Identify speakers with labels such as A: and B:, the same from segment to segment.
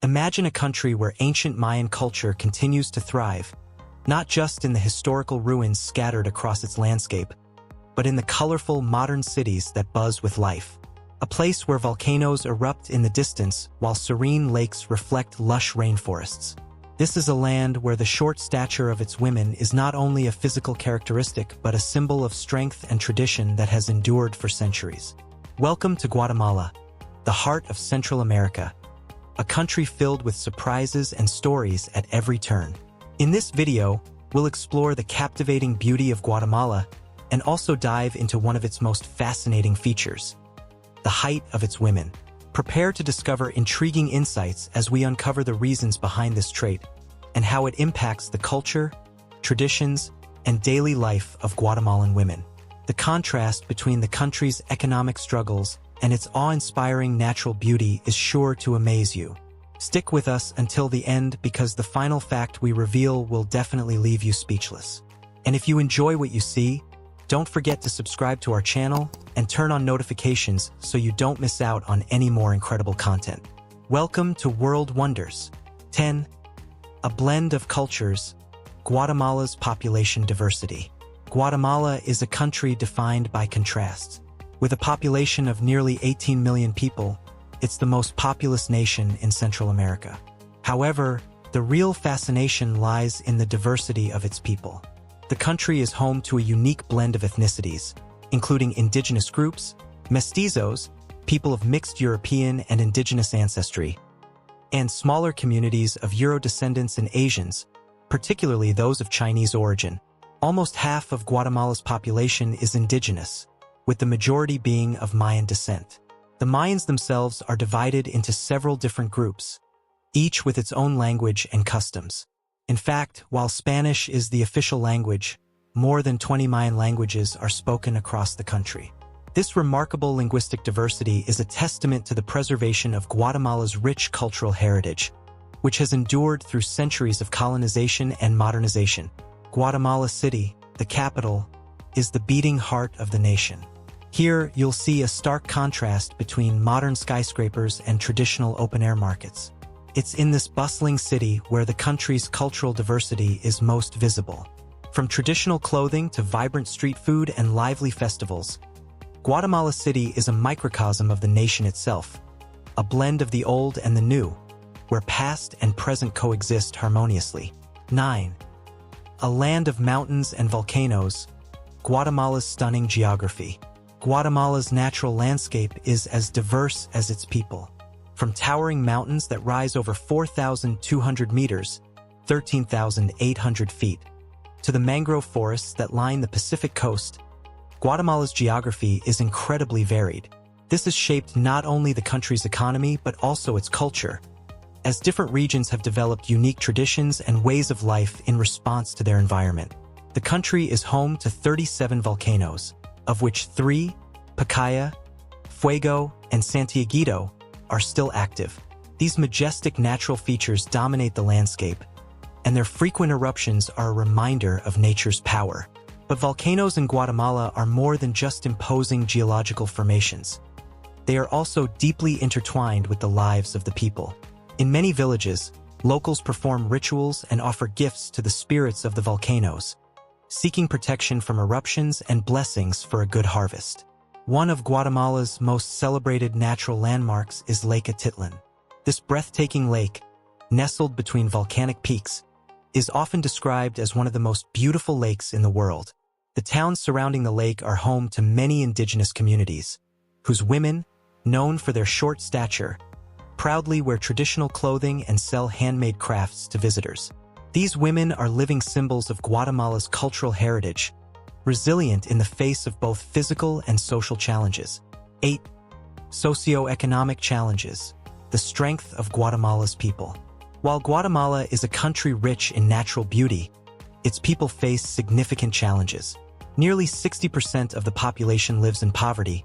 A: Imagine a country where ancient Mayan culture continues to thrive, not just in the historical ruins scattered across its landscape, but in the colorful modern cities that buzz with life. A place where volcanoes erupt in the distance while serene lakes reflect lush rainforests. This is a land where the short stature of its women is not only a physical characteristic but a symbol of strength and tradition that has endured for centuries. Welcome to Guatemala, the heart of Central America, a country filled with surprises and stories at every turn. In this video, we'll explore the captivating beauty of Guatemala and also dive into one of its most fascinating features, the height of its women. Prepare to discover intriguing insights as we uncover the reasons behind this trait and how it impacts the culture, traditions, and daily life of Guatemalan women. The contrast between the country's economic struggles and its awe-inspiring natural beauty is sure to amaze you. Stick with us until the end because the final fact we reveal will definitely leave you speechless. And if you enjoy what you see, don't forget to subscribe to our channel and turn on notifications so you don't miss out on any more incredible content. Welcome to World Wonders. 10. A blend of cultures, Guatemala's population diversity. Guatemala is a country defined by contrasts. With a population of nearly 18 million people, it's the most populous nation in Central America. However, the real fascination lies in the diversity of its people. The country is home to a unique blend of ethnicities, including indigenous groups, mestizos, people of mixed European and indigenous ancestry, and smaller communities of Euro descendants and Asians, particularly those of Chinese origin. Almost half of Guatemala's population is indigenous, with the majority being of Mayan descent. The Mayans themselves are divided into several different groups, each with its own language and customs. In fact, while Spanish is the official language, more than 20 Mayan languages are spoken across the country. This remarkable linguistic diversity is a testament to the preservation of Guatemala's rich cultural heritage, which has endured through centuries of colonization and modernization. Guatemala City, the capital, is the beating heart of the nation. Here, you'll see a stark contrast between modern skyscrapers and traditional open-air markets. It's in this bustling city where the country's cultural diversity is most visible. From traditional clothing to vibrant street food and lively festivals, Guatemala City is a microcosm of the nation itself, a blend of the old and the new, where past and present coexist harmoniously. 9. A land of mountains and volcanoes, Guatemala's stunning geography. Guatemala's natural landscape is as diverse as its people. From towering mountains that rise over 4,200 meters, 13,800 feet, to the mangrove forests that line the Pacific coast, Guatemala's geography is incredibly varied. This has shaped not only the country's economy but also its culture, as different regions have developed unique traditions and ways of life in response to their environment. The country is home to 37 volcanoes, of which 3, Pacaya, Fuego, and Santiaguito, are still active. These majestic natural features dominate the landscape, and their frequent eruptions are a reminder of nature's power. But volcanoes in Guatemala are more than just imposing geological formations. They are also deeply intertwined with the lives of the people. In many villages, locals perform rituals and offer gifts to the spirits of the volcanoes, seeking protection from eruptions and blessings for a good harvest. One of Guatemala's most celebrated natural landmarks is Lake Atitlan. This breathtaking lake, nestled between volcanic peaks, is often described as one of the most beautiful lakes in the world. The towns surrounding the lake are home to many indigenous communities, whose women, known for their short stature, proudly wear traditional clothing and sell handmade crafts to visitors. These women are living symbols of Guatemala's cultural heritage, resilient in the face of both physical and social challenges. 8. Socioeconomic challenges, the strength of Guatemala's people. While Guatemala is a country rich in natural beauty, its people face significant challenges. Nearly 60% of the population lives in poverty,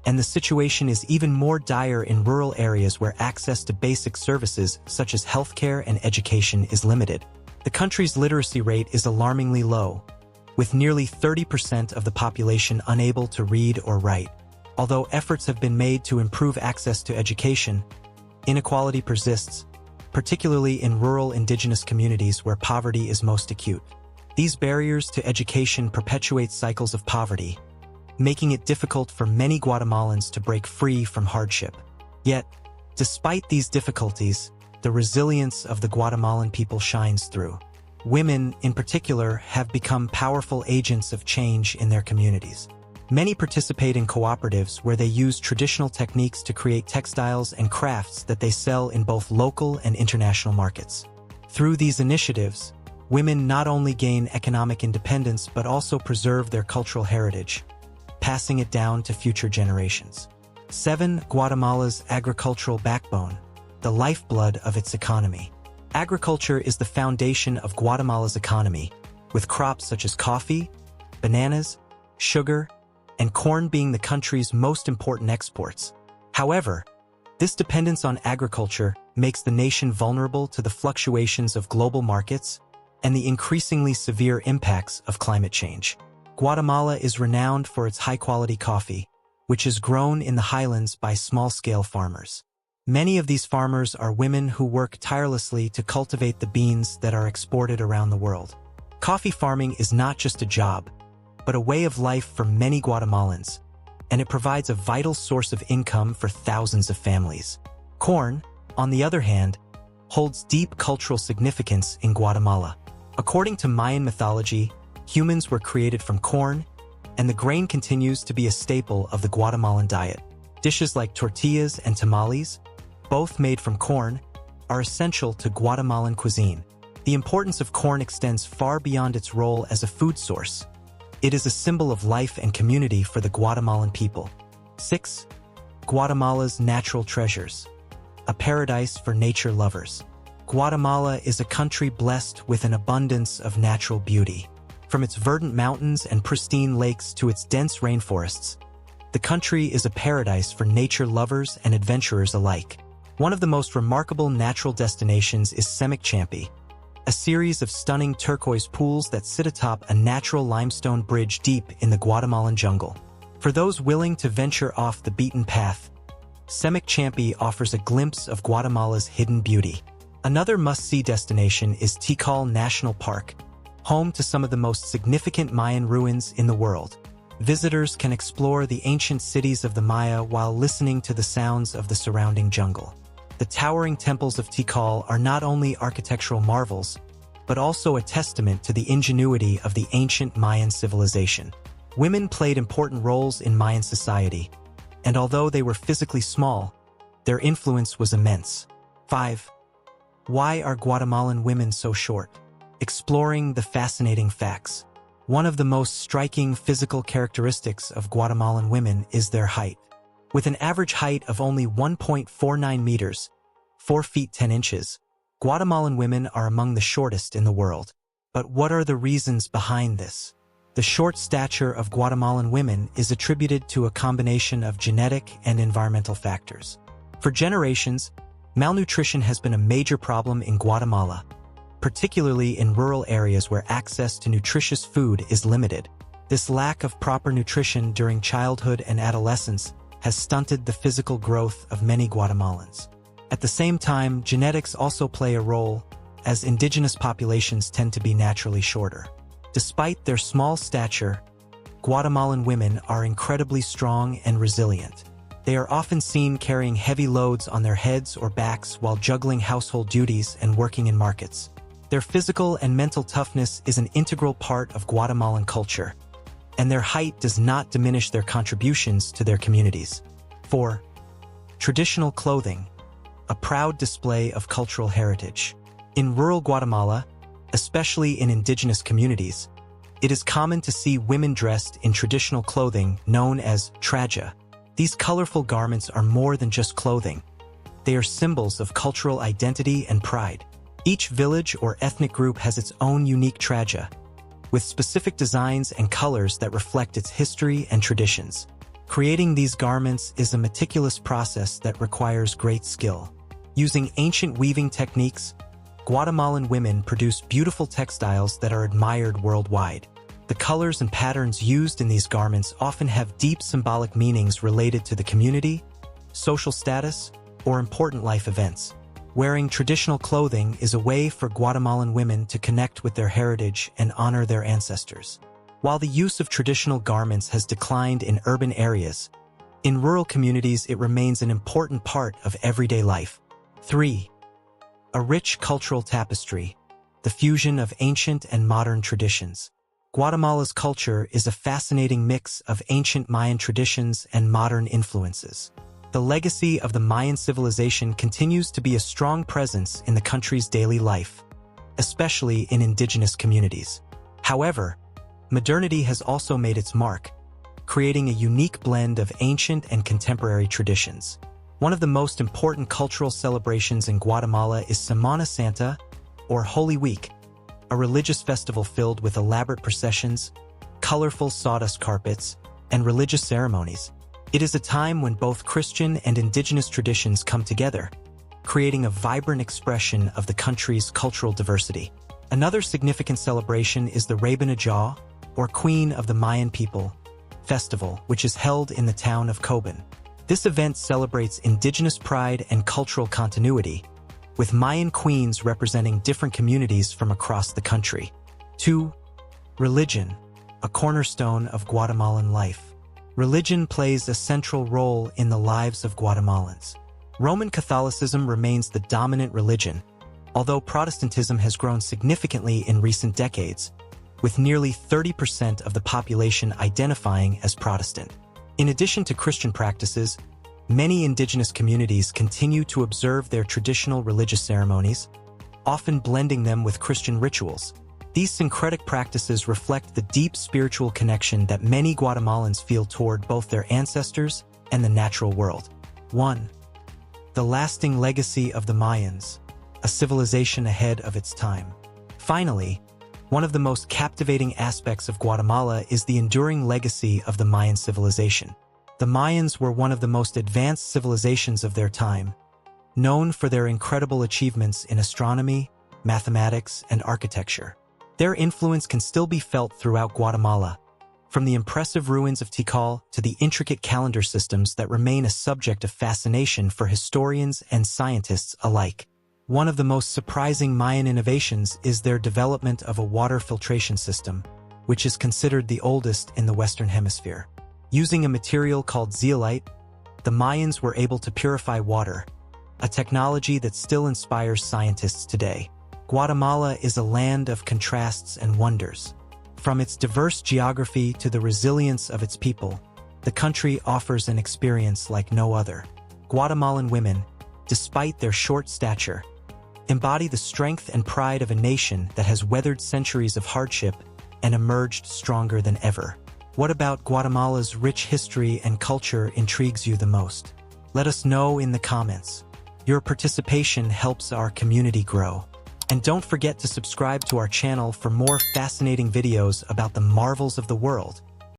A: and the situation is even more dire in rural areas where access to basic services such as healthcare and education is limited. The country's literacy rate is alarmingly low, with nearly 30% of the population unable to read or write. Although efforts have been made to improve access to education, inequality persists, particularly in rural indigenous communities where poverty is most acute. These barriers to education perpetuate cycles of poverty, making it difficult for many Guatemalans to break free from hardship. Yet, despite these difficulties, the resilience of the Guatemalan people shines through. Women, in particular, have become powerful agents of change in their communities. Many participate in cooperatives where they use traditional techniques to create textiles and crafts that they sell in both local and international markets. Through these initiatives, women not only gain economic independence but also preserve their cultural heritage, passing it down to future generations. 7. Guatemala's agricultural backbone, the lifeblood of its economy. Agriculture is the foundation of Guatemala's economy, with crops such as coffee, bananas, sugar, and corn being the country's most important exports. However, this dependence on agriculture makes the nation vulnerable to the fluctuations of global markets and the increasingly severe impacts of climate change. Guatemala is renowned for its high-quality coffee, which is grown in the highlands by small-scale farmers. Many of these farmers are women who work tirelessly to cultivate the beans that are exported around the world. Coffee farming is not just a job, but a way of life for many Guatemalans, and it provides a vital source of income for thousands of families. Corn, on the other hand, holds deep cultural significance in Guatemala. According to Mayan mythology, humans were created from corn, and the grain continues to be a staple of the Guatemalan diet. Dishes like tortillas and tamales, both made from corn, are essential to Guatemalan cuisine. The importance of corn extends far beyond its role as a food source. It is a symbol of life and community for the Guatemalan people. 6. Guatemala's natural treasures, a paradise for nature lovers. Guatemala is a country blessed with an abundance of natural beauty. From its verdant mountains and pristine lakes to its dense rainforests, the country is a paradise for nature lovers and adventurers alike. One of the most remarkable natural destinations is Semichampi, a series of stunning turquoise pools that sit atop a natural limestone bridge deep in the Guatemalan jungle. For those willing to venture off the beaten path, Semichampi offers a glimpse of Guatemala's hidden beauty. Another must-see destination is Tikal National Park, home to some of the most significant Mayan ruins in the world. Visitors can explore the ancient cities of the Maya while listening to the sounds of the surrounding jungle. The towering temples of Tikal are not only architectural marvels, but also a testament to the ingenuity of the ancient Mayan civilization. Women played important roles in Mayan society, and although they were physically small, their influence was immense. 5. Why are Guatemalan women so short? Exploring the fascinating facts. One of the most striking physical characteristics of Guatemalan women is their height. With an average height of only 1.49 meters, 4 feet 10 inches, Guatemalan women are among the shortest in the world. But what are the reasons behind this? The short stature of Guatemalan women is attributed to a combination of genetic and environmental factors. For generations, malnutrition has been a major problem in Guatemala, particularly in rural areas where access to nutritious food is limited. This lack of proper nutrition during childhood and adolescence has stunted the physical growth of many Guatemalans. At the same time, genetics also play a role, as indigenous populations tend to be naturally shorter. Despite their small stature, Guatemalan women are incredibly strong and resilient. They are often seen carrying heavy loads on their heads or backs while juggling household duties and working in markets. Their physical and mental toughness is an integral part of Guatemalan culture, and their height does not diminish their contributions to their communities. 4. Traditional clothing, a proud display of cultural heritage. In rural Guatemala, especially in indigenous communities, it is common to see women dressed in traditional clothing known as traje. These colorful garments are more than just clothing. They are symbols of cultural identity and pride. Each village or ethnic group has its own unique traje, with specific designs and colors that reflect its history and traditions. Creating these garments is a meticulous process that requires great skill. Using ancient weaving techniques, Guatemalan women produce beautiful textiles that are admired worldwide. The colors and patterns used in these garments often have deep symbolic meanings related to the community, social status, or important life events. Wearing traditional clothing is a way for Guatemalan women to connect with their heritage and honor their ancestors. While the use of traditional garments has declined in urban areas, in rural communities it remains an important part of everyday life. 3. A rich cultural tapestry, the fusion of ancient and modern traditions. Guatemala's culture is a fascinating mix of ancient Mayan traditions and modern influences. The legacy of the Mayan civilization continues to be a strong presence in the country's daily life, especially in indigenous communities. However, modernity has also made its mark, creating a unique blend of ancient and contemporary traditions. One of the most important cultural celebrations in Guatemala is Semana Santa, or Holy Week, a religious festival filled with elaborate processions, colorful sawdust carpets, and religious ceremonies. It is a time when both Christian and indigenous traditions come together, creating a vibrant expression of the country's cultural diversity. Another significant celebration is the Reina Jaw, or Queen of the Mayan People, festival, which is held in the town of Coban. This event celebrates indigenous pride and cultural continuity, with Mayan queens representing different communities from across the country. 2. Religion, a cornerstone of Guatemalan life. Religion plays a central role in the lives of Guatemalans. Roman Catholicism remains the dominant religion, although Protestantism has grown significantly in recent decades, with nearly 30% of the population identifying as Protestant. In addition to Christian practices, many indigenous communities continue to observe their traditional religious ceremonies, often blending them with Christian rituals. These syncretic practices reflect the deep spiritual connection that many Guatemalans feel toward both their ancestors and the natural world. 1. The lasting legacy of the Mayans, a civilization ahead of its time. Finally, one of the most captivating aspects of Guatemala is the enduring legacy of the Mayan civilization. The Mayans were one of the most advanced civilizations of their time, known for their incredible achievements in astronomy, mathematics, and architecture. Their influence can still be felt throughout Guatemala, from the impressive ruins of Tikal to the intricate calendar systems that remain a subject of fascination for historians and scientists alike. One of the most surprising Mayan innovations is their development of a water filtration system, which is considered the oldest in the Western Hemisphere. Using a material called zeolite, the Mayans were able to purify water, a technology that still inspires scientists today. Guatemala is a land of contrasts and wonders. From its diverse geography to the resilience of its people, the country offers an experience like no other. Guatemalan women, despite their short stature, embody the strength and pride of a nation that has weathered centuries of hardship and emerged stronger than ever. What about Guatemala's rich history and culture intrigues you the most? Let us know in the comments. Your participation helps our community grow. And don't forget to subscribe to our channel for more fascinating videos about the marvels of the world.